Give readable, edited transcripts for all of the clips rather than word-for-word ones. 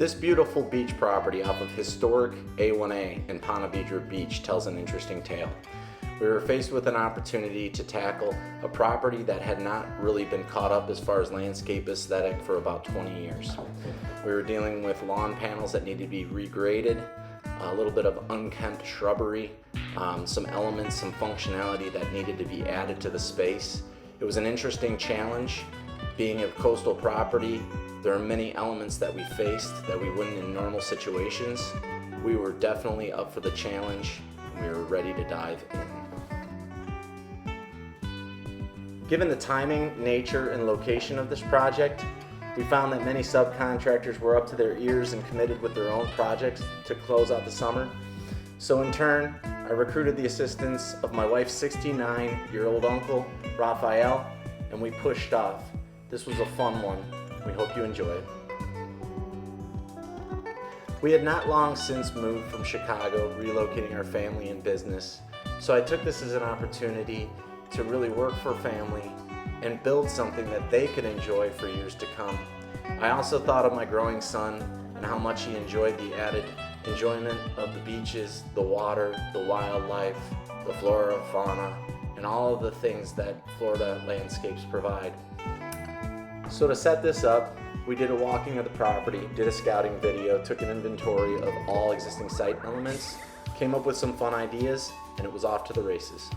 This beautiful beach property off of historic A1A in Ponte Vedra Beach tells an interesting tale. We were faced with an opportunity to tackle a property that had not really been caught up as far as landscape aesthetic for about 20 years. We were dealing with lawn panels that needed to be regraded, a little bit of unkempt shrubbery, some elements, some functionality that needed to be added to the space. It was an interesting challenge. Being a coastal property, there are many elements that we faced that we wouldn't in normal situations. We were definitely up for the challenge. We were ready to dive in. Given the timing, nature, and location of this project, we found that many subcontractors were up to their ears and committed with their own projects to close out the summer. So in turn, I recruited the assistance of my wife's 69-year-old uncle, Raphael, and we pushed off. This was a fun one. We hope you enjoy it. We had not long since moved from Chicago, relocating our family and business. So I took this as an opportunity to really work for family and build something that they could enjoy for years to come. I also thought of my growing son and how much he enjoyed the added enjoyment of the beaches, the water, the wildlife, the flora, fauna, and all of the things that Florida landscapes provide. So to set this up, we did a walking of the property, did a scouting video, took an inventory of all existing site elements, came up with some fun ideas, and it was off to the races.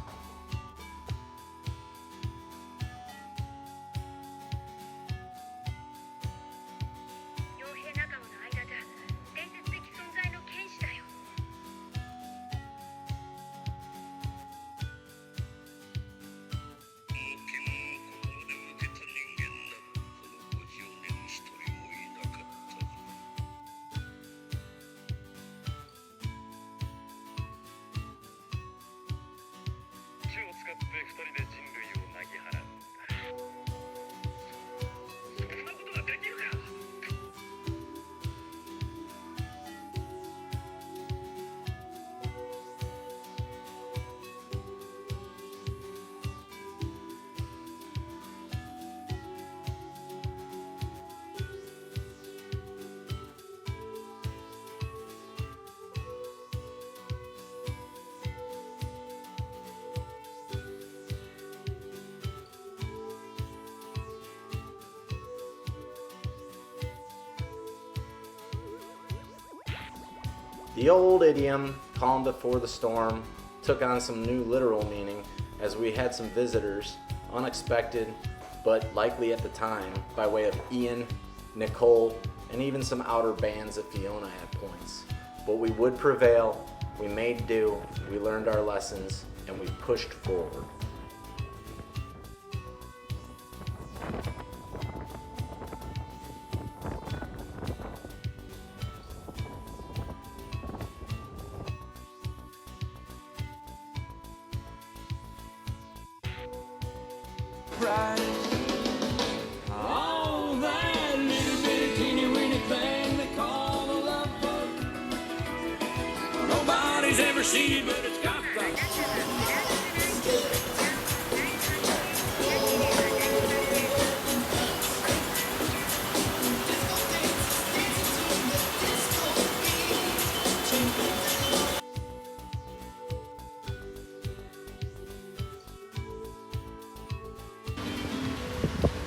The old idiom, calm before the storm, took on some new literal meaning as we had some visitors, unexpected, but likely at the time, by way of Ian, Nicole, and even some outer bands of Fiona at points. But we would prevail, we made do, we learned our lessons, and we pushed forward. All that little bit teeny weeny thing they call a love bug. Nobody's ever seen it, but it's got the.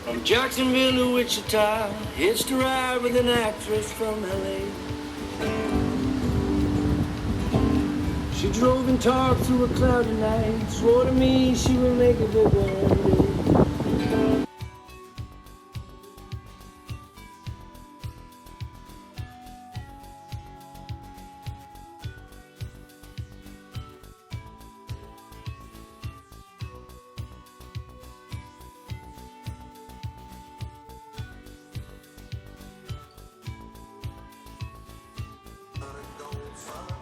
From Jacksonville to Wichita, hitched a ride with an actress from LA. She drove and talked through a cloudy night, swore to me she would make a big one day.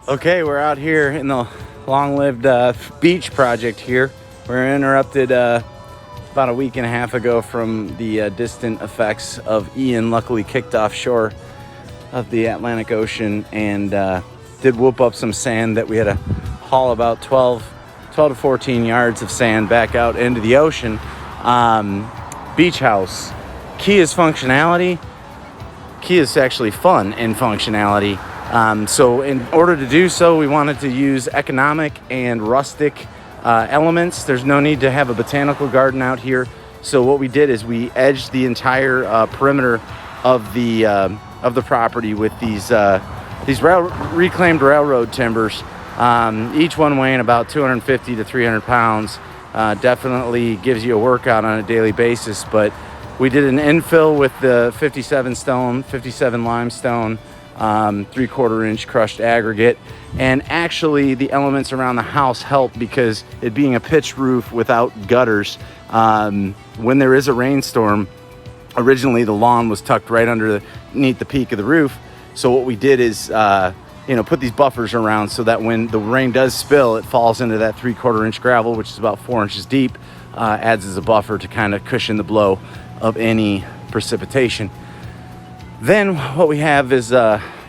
Okay, we're out here in the long-lived beach project here. We're interrupted about a week and a half ago from the distant effects of Ian. Luckily kicked offshore of the Atlantic Ocean and did whoop up some sand that we had to haul about 12 to 14 yards of sand back out into the ocean. Beach house. Key is functionality. key is actually fun and functionality. So in order to do so, we wanted to use economic and rustic elements. There's no need to have a botanical garden out here. So what we did is we edged the entire perimeter of the property with these reclaimed railroad timbers, each one weighing about 250 to 300 pounds. Definitely gives you a workout on a daily basis, but we did an infill with the 57 limestone, 3/4 inch crushed aggregate. And actually the elements around the house help because it being a pitched roof without gutters, when there is a rainstorm, originally the lawn was tucked right underneath the peak of the roof. So what we did is, put these buffers around so that when the rain does spill, it falls into that 3/4 inch gravel, which is about 4 inches deep, adds as a buffer to kind of cushion the blow of any precipitation. Then what we have is,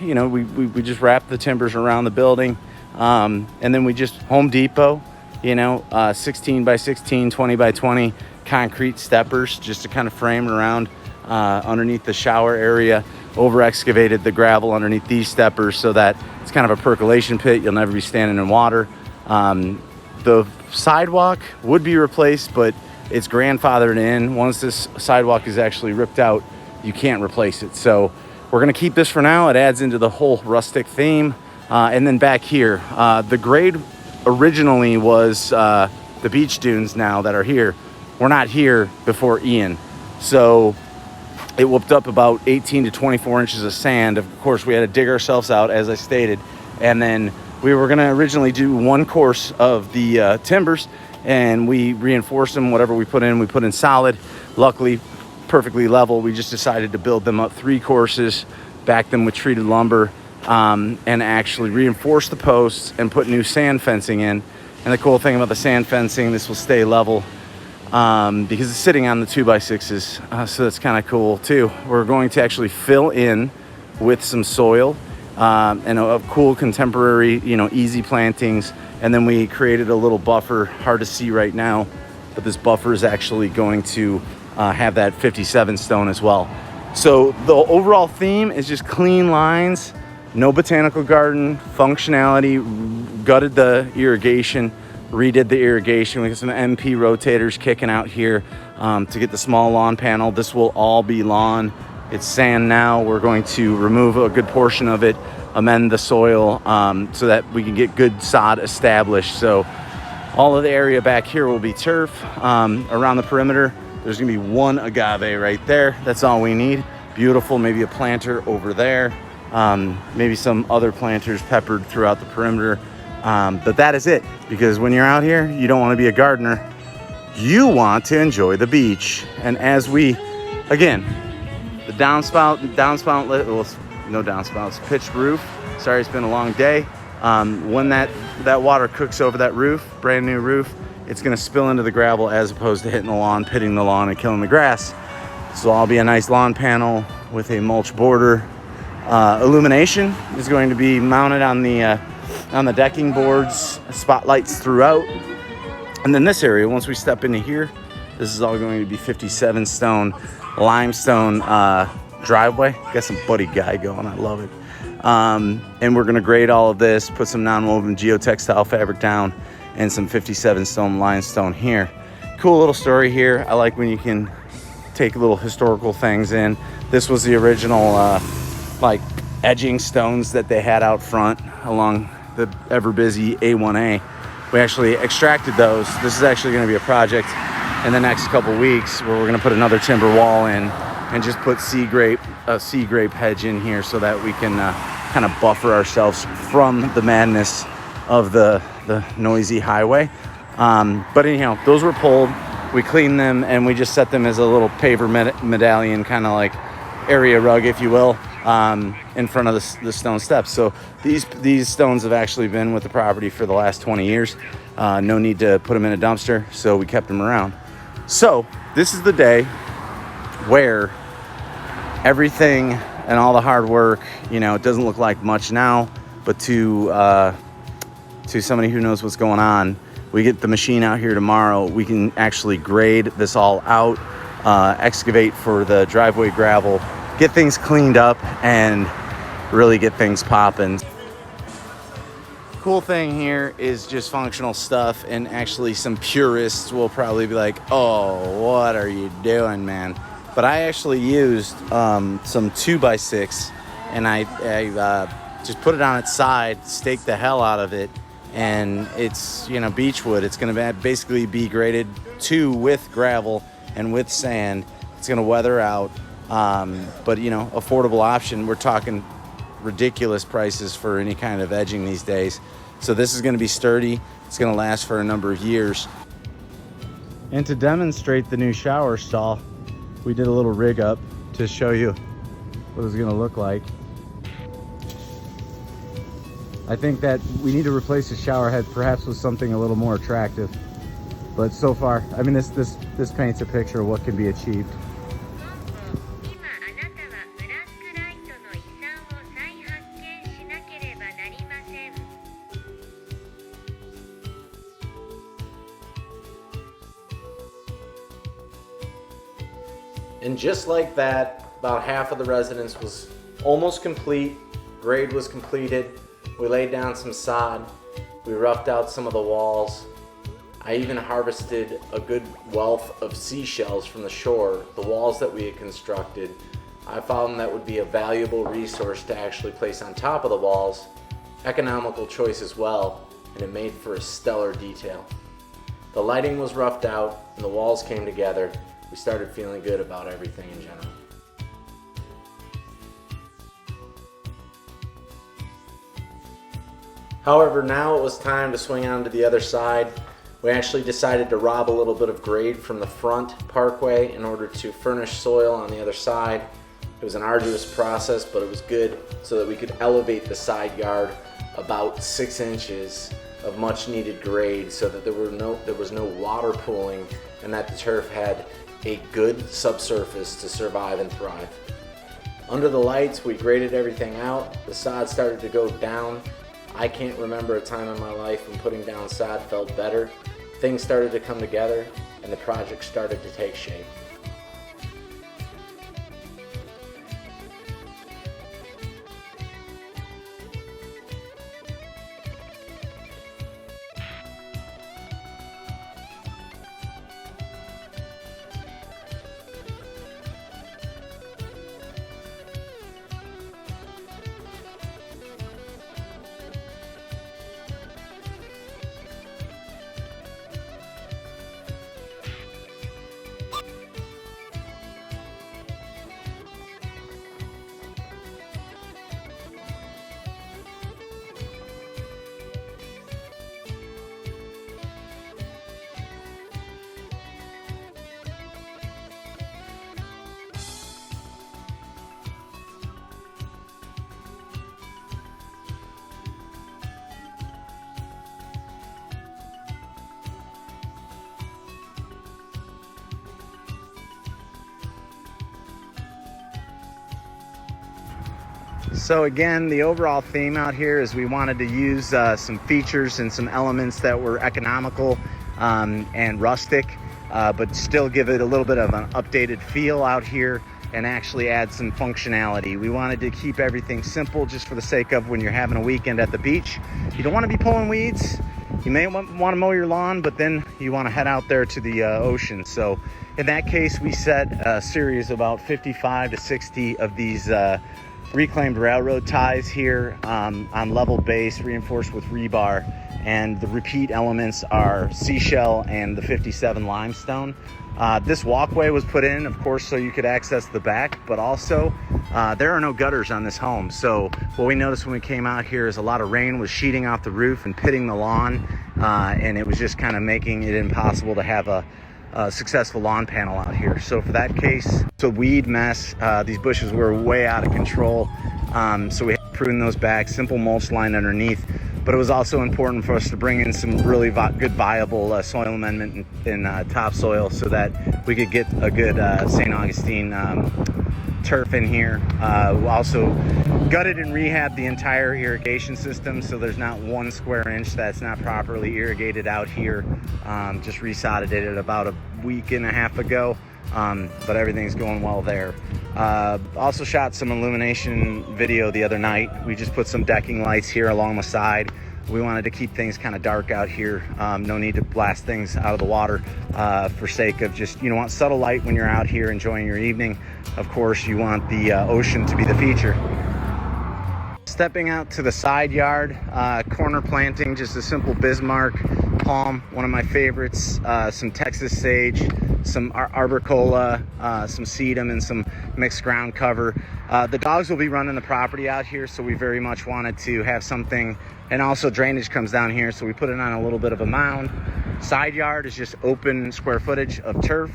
we just wrap the timbers around the building, and then we just Home Depot, 16 by 16, 20 by 20 concrete steppers just to kind of frame around underneath the shower area. Over excavated the gravel underneath these steppers so that it's kind of a percolation pit. You'll never be standing in water. The sidewalk would be replaced, but it's grandfathered in. Once this sidewalk is actually ripped out, you can't replace it. So we're gonna keep this for now. It adds into the whole rustic theme. And then back here, the grade originally was the beach dunes now that are here. We're not here before Ian. So it whooped up about 18 to 24 inches of sand. Of course, we had to dig ourselves out, as I stated. And then we were gonna originally do one course of the timbers, and we reinforced them. Whatever we put in solid. Luckily, perfectly level. We just decided to build them up 3 courses, back them with treated lumber, and actually reinforce the posts and put new sand fencing in. And the cool thing about the sand fencing, this will stay level because it's sitting on the 2x6s, so that's kind of cool too. We're going to actually fill in with some soil and a cool contemporary, easy plantings. And then we created a little buffer, hard to see right now, but this buffer is actually going to have that 57 stone as well. So the overall theme is just clean lines, no botanical garden, functionality, gutted the irrigation, redid the irrigation. We got some MP rotators kicking out here to get the small lawn panel. This will all be lawn. It's sand now. We're going to remove a good portion of it, amend the soil so that we can get good sod established. So all of the area back here will be turf. Around the perimeter, there's gonna be one agave right there. That's all we need. Beautiful, maybe a planter over there. Maybe some other planters peppered throughout the perimeter. But that is it, because when you're out here, you don't want to be a gardener. You want to enjoy the beach. And as we, again, the downspout, well, no downspouts, pitched roof. Sorry, it's been a long day. When that water cooks over that roof, brand new roof, it's gonna spill into the gravel as opposed to hitting the lawn, pitting the lawn, and killing the grass. So I'll be a nice lawn panel with a mulch border. Illumination is going to be mounted on the decking boards, spotlights throughout. And then this area, once we step into here, this is all going to be 57 stone limestone driveway. Got some Buddy Guy going, I love it. And we're gonna grade all of this, put some non-woven geotextile fabric down, and some 57 stone limestone here. Cool little story here. I like when you can take little historical things in. This was the original edging stones that they had out front along the ever busy A1A. We actually extracted those. This is actually gonna be a project in the next couple weeks where we're gonna put another timber wall in and just put a sea grape hedge in here so that we can kind of buffer ourselves from the madness of the noisy highway. But anyhow, those were pulled. We cleaned them and we just set them as a little paver medallion, kind of like area rug, if you will, in front of the stone steps. So these stones have actually been with the property for the last 20 years. No need to put them in a dumpster, so we kept them around. So this is the day where everything and all the hard work, it doesn't look like much now, but to somebody who knows what's going on, we get the machine out here tomorrow. We can actually grade this all out, excavate for the driveway gravel, get things cleaned up and really get things popping. Cool thing here is just functional stuff, and actually some purists will probably be like, oh, what are you doing, man? But I actually used some 2x6, and I just put it on its side, staked the hell out of it, and it's, you know, beech wood. It's gonna basically be graded 2 with gravel and with sand. It's gonna weather out, but you know, affordable option. We're talking ridiculous prices for any kind of edging these days. So this is gonna be sturdy. It's gonna last for a number of years. And to demonstrate the new shower stall, we did a little rig up to show you what it's gonna look like. I think that we need to replace the shower head perhaps with something a little more attractive. But so far, I mean, this paints a picture of what can be achieved. And just like that, about half of the residence was almost complete. Grade was completed. We laid down some sod. We roughed out some of the walls. I even harvested a good wealth of seashells from the shore, the walls that we had constructed. I found that would be a valuable resource to actually place on top of the walls. Economical choice as well, and it made for a stellar detail. The lighting was roughed out and the walls came together. We started feeling good about everything in general. However, now it was time to swing on to the other side. We actually decided to rob a little bit of grade from the front parkway in order to furnish soil on the other side. It was an arduous process, but it was good so that we could elevate the side yard about 6 inches of much needed grade so that there was no water pooling, and that the turf had a good subsurface to survive and thrive. Under the lights, we graded everything out. The sod started to go down. I can't remember a time in my life when putting down sod felt better. Things started to come together and the project started to take shape. So again, the overall theme out here is we wanted to use some features and some elements that were economical and rustic, but still give it a little bit of an updated feel out here and actually add some functionality. We wanted to keep everything simple just for the sake of when you're having a weekend at the beach. You don't want to be pulling weeds. You may want to mow your lawn, but then you want to head out there to the ocean. So in that case, we set a series of about 55 to 60 of these reclaimed railroad ties here on level base, reinforced with rebar, and the repeat elements are seashell and the 57 limestone. This walkway was put in, of course, so you could access the back, but also there are no gutters on this home. So what we noticed when we came out here is a lot of rain was sheeting off the roof and pitting the lawn, and it was just kind of making it impossible to have a successful lawn panel out here. So for that case, it's a weed mess. These bushes were way out of control, so we had to prune those back, simple mulch line underneath. But it was also important for us to bring in some really good viable soil amendment in topsoil so that we could get a good St. Augustine turf in here. We also gutted and rehabbed the entire irrigation system, so there's not 1 square inch that's not properly irrigated out here. Just resodded it about a week and a half ago, but everything's going well there. Also shot some illumination video the other night. We just put some decking lights here along the side. We wanted to keep things kind of dark out here. No need to blast things out of the water for sake of just, you want subtle light when you're out here enjoying your evening. Of course, you want the ocean to be the feature. Stepping out to the side yard, corner planting, just a simple Bismarck palm, one of my favorites, some Texas sage, some arboricola, some sedum, and some mixed ground cover. The dogs will be running the property out here, so we very much wanted to have something, and also drainage comes down here, so we put it on a little bit of a mound. Side yard is just open square footage of turf.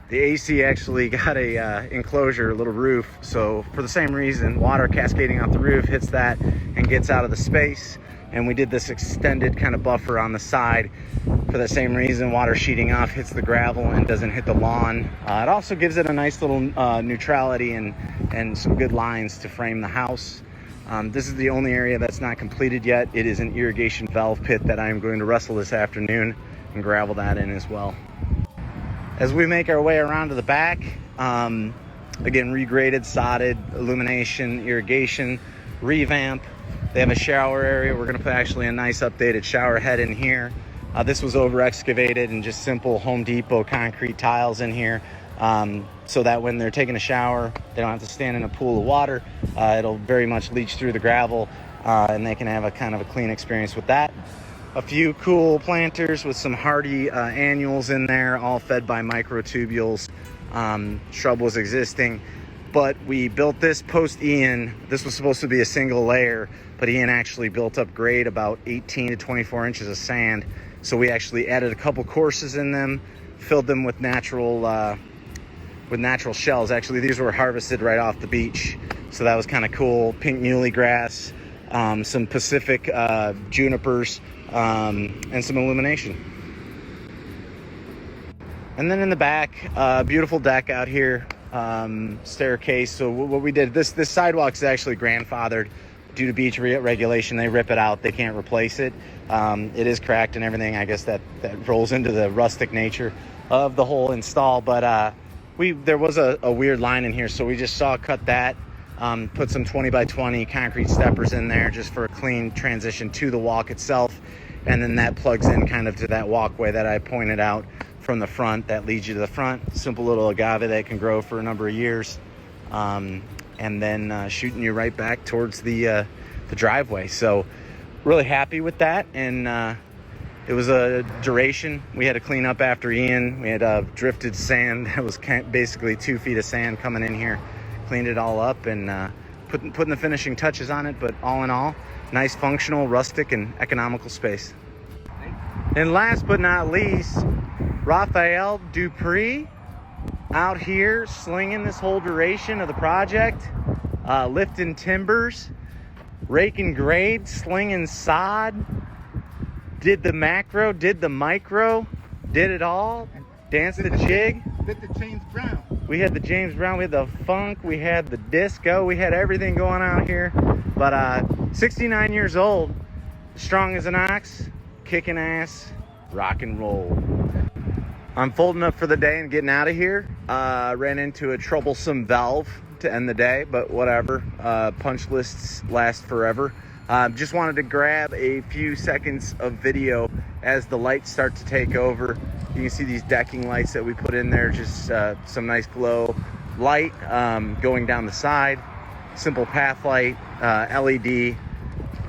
The AC actually got a enclosure, a little roof, so for the same reason, water cascading off the roof hits that and gets out of the space. And we did this extended kind of buffer on the side for the same reason. Water sheeting off hits the gravel and doesn't hit the lawn. It also gives it a nice little neutrality and some good lines to frame the house. This is the only area that's not completed yet. It is an irrigation valve pit that I am going to wrestle this afternoon and gravel that in as well. As we make our way around to the back, again, regraded, sodded, illumination, irrigation, revamp. They have a shower area. We're gonna put actually a nice updated shower head in here. This was over excavated and just simple Home Depot concrete tiles in here. So that when they're taking a shower, they don't have to stand in a pool of water. It'll very much leach through the gravel and they can have a kind of a clean experience with that. A few cool planters with some hardy annuals in there, all fed by microtubules. Shrub was existing, but we built this post Ian. This was supposed to be a single layer, but Ian actually built up grade about 18 to 24 inches of sand. So we actually added a couple courses in them, filled them with natural shells. Actually, these were harvested right off the beach, so that was kind of cool. Pink muley grass, some Pacific junipers, and some illumination. And then in the back, beautiful deck out here, staircase. So what we did, this sidewalk is actually grandfathered due to beach regulation. They rip it out, they can't replace it. It is cracked and everything. I guess that rolls into the rustic nature of the whole install. But there was a weird line in here, so we just saw cut that. Put some 20 by 20 concrete steppers in there just for a clean transition to the walk itself. And then that plugs in kind of to that walkway that I pointed out from the front that leads you to the front. Simple little agave that can grow for a number of years. And then shooting you right back towards the driveway. So really happy with that. And it was a duration. We had to clean up after Ian. We had drifted sand. That was basically 2 feet of sand coming in here. Cleaned it all up and putting the finishing touches on it, but all in all, nice, functional, rustic, and economical space. And last but not least, Raphael Dupree out here slinging this whole duration of the project, lifting timbers, raking grade, slinging sod, did the macro, did the micro, did it all, danced the jig. Did the James Brown. We had the James Brown, we had the funk, we had the disco, we had everything going on here. But 69 years old, strong as an ox, kicking ass, rock and roll. I'm folding up for the day and getting out of here. Ran into a troublesome valve to end the day, but whatever. Punch lists last forever. Just wanted to grab a few seconds of video as the lights start to take over. You can see these decking lights that we put in there, just some nice glow light going down the side. Simple path light, LED,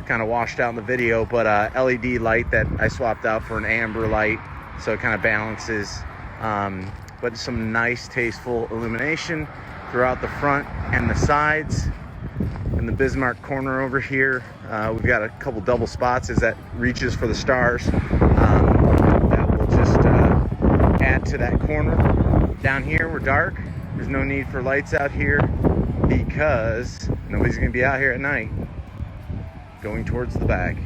kind of washed out in the video, but LED light that I swapped out for an amber light, so it kind of balances. But some nice, tasteful illumination throughout the front and the sides. In the Bismarck corner over here, we've got a couple double spots as that reaches for the stars. That will just add to that corner. Down here, we're dark. There's no need for lights out here because nobody's gonna be out here at night. Going towards the back.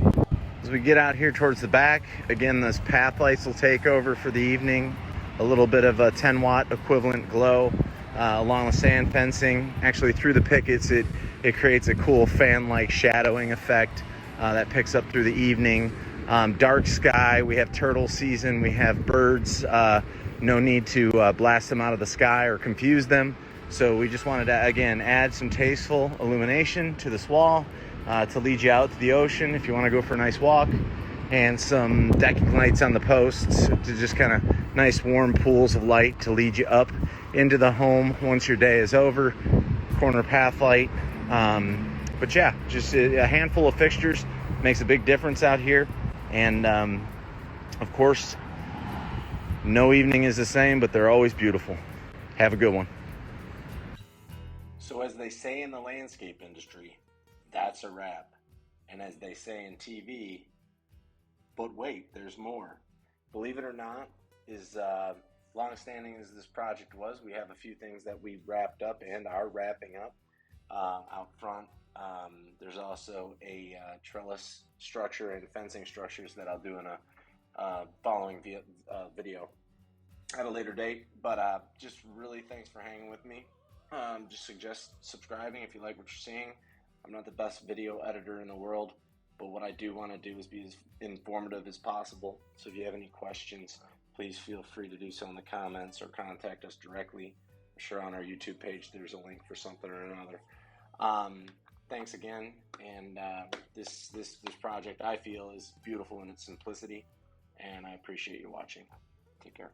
As we get out here towards the back, again, those path lights will take over for the evening. A little bit of a 10 watt equivalent glow along the sand fencing. Actually, through the pickets, it creates a cool fan-like shadowing effect that picks up through the evening. Dark sky, we have turtle season, we have birds. No need to blast them out of the sky or confuse them. So we just wanted to, again, add some tasteful illumination to this wall to lead you out to the ocean if you want to go for a nice walk, and some decking lights on the posts to just kind of nice warm pools of light to lead you up into the home once your day is over. Corner path light. But yeah, just a handful of fixtures makes a big difference out here. And of course, no evening is the same, but they're always beautiful. Have a good one. So as they say in the landscape industry, that's a wrap. And as they say in TV, but wait, there's more. Believe it or not, as long-standing as this project was, we have a few things that we wrapped up and are wrapping up out front. There's also a trellis structure and fencing structures that I'll do in a following video at a later date. But just really thanks for hanging with me. Just suggest subscribing if you like what you're seeing. I'm not the best video editor in the world, but what I do want to do is be as informative as possible. So if you have any questions, please feel free to do so in the comments or contact us directly. I'm sure on our YouTube page there's a link for something or another. Thanks again, and this project, I feel, is beautiful in its simplicity, and I appreciate you watching. Take care.